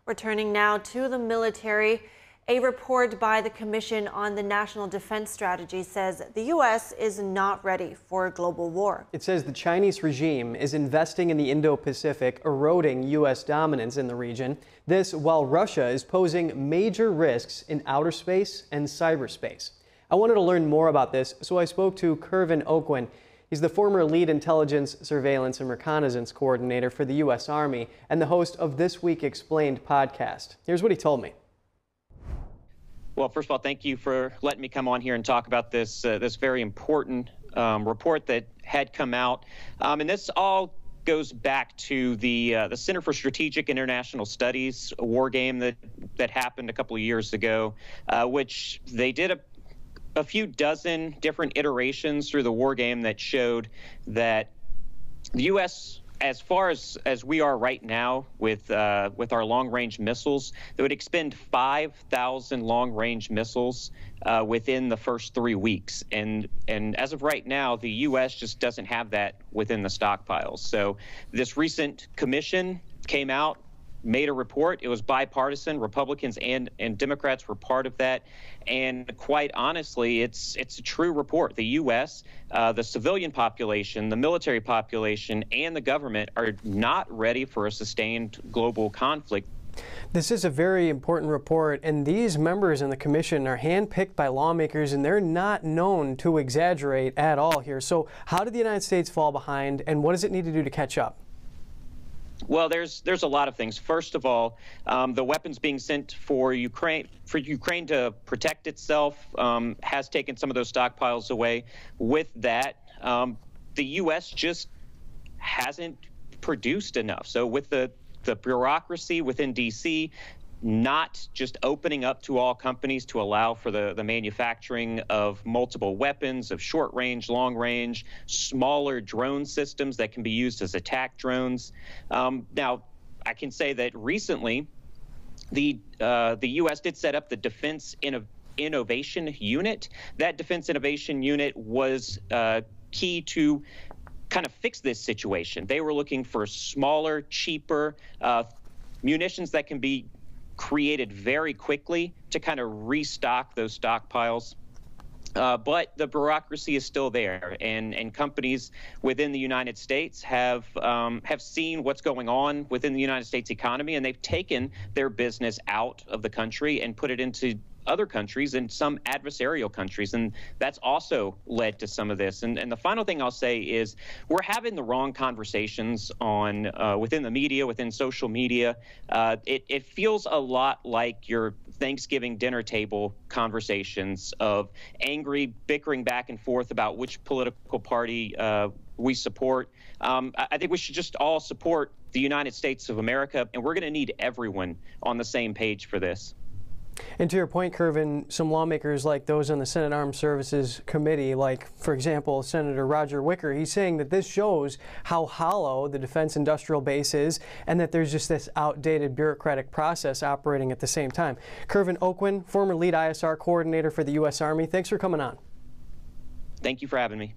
Returning now to the military, a report by the Commission on the National Defense Strategy says the U.S. is not ready for a global war. It says the Chinese regime is investing in the Indo-Pacific, eroding U.S. dominance in the region. This while Russia is posing major risks in outer space and cyberspace. I wanted to learn more about this, so I spoke to Kervin Aucoin. He's the former lead intelligence, surveillance, and reconnaissance coordinator for the U.S. Army and the host of This Week Explained podcast. Here's what he told me. Well, first of all, thank you for letting me come on here and talk about this this very important report that had come out. And this all goes back to the Center for Strategic International Studies war game that happened a couple of years ago, which they did a few dozen different iterations through the war game that showed that the U.S., as far as we are right now with our long-range missiles, they would expend 5,000 long-range missiles within the first 3 weeks. And as of right now, the U.S. just doesn't have that within the stockpiles. So this recent commission came out, made a report. It was bipartisan. Republicans and Democrats were part of that. And quite honestly, it's a true report. The U.S., the civilian population, the military population, and the government are not ready for a sustained global conflict. This is a very important report, and these members in the commission are handpicked by lawmakers, and they're not known to exaggerate at all here. So how did the United States fall behind, and what does it need to do to catch up? Well, there's a lot of things. First of all, the weapons being sent for Ukraine to protect itself has taken some of those stockpiles away. With that, the U.S. just hasn't produced enough. So with the bureaucracy within D.C. not just opening up to all companies to allow for the manufacturing of multiple weapons, of short range, long range, smaller drone systems that can be used as attack drones. Now, I can say that recently, the U.S. did set up the Defense Innovation Unit. That Defense Innovation Unit was key to kind of fix this situation. They were looking for smaller, cheaper munitions that can be created very quickly to kind of restock those stockpiles. But the bureaucracy is still there, and companies within the United States have seen what's going on within the United States economy, and they've taken their business out of the country and put it into other countries and some adversarial countries, and that's also led to some of this. And the final thing I'll say is we're having the wrong conversations on within the media, within social media. It feels a lot like your Thanksgiving dinner table conversations of angry bickering back and forth about which political party we support. I think we should just all support the United States of America, and we're going to need everyone on the same page for this. And to your point, Kervin, some lawmakers like those on the Senate Armed Services Committee, like, for example, Senator Roger Wicker, he's saying that this shows how hollow the defense industrial base is and that there's just this outdated bureaucratic process operating at the same time. Kervin Aucoin, former lead ISR coordinator for the U.S. Army, thanks for coming on. Thank you for having me.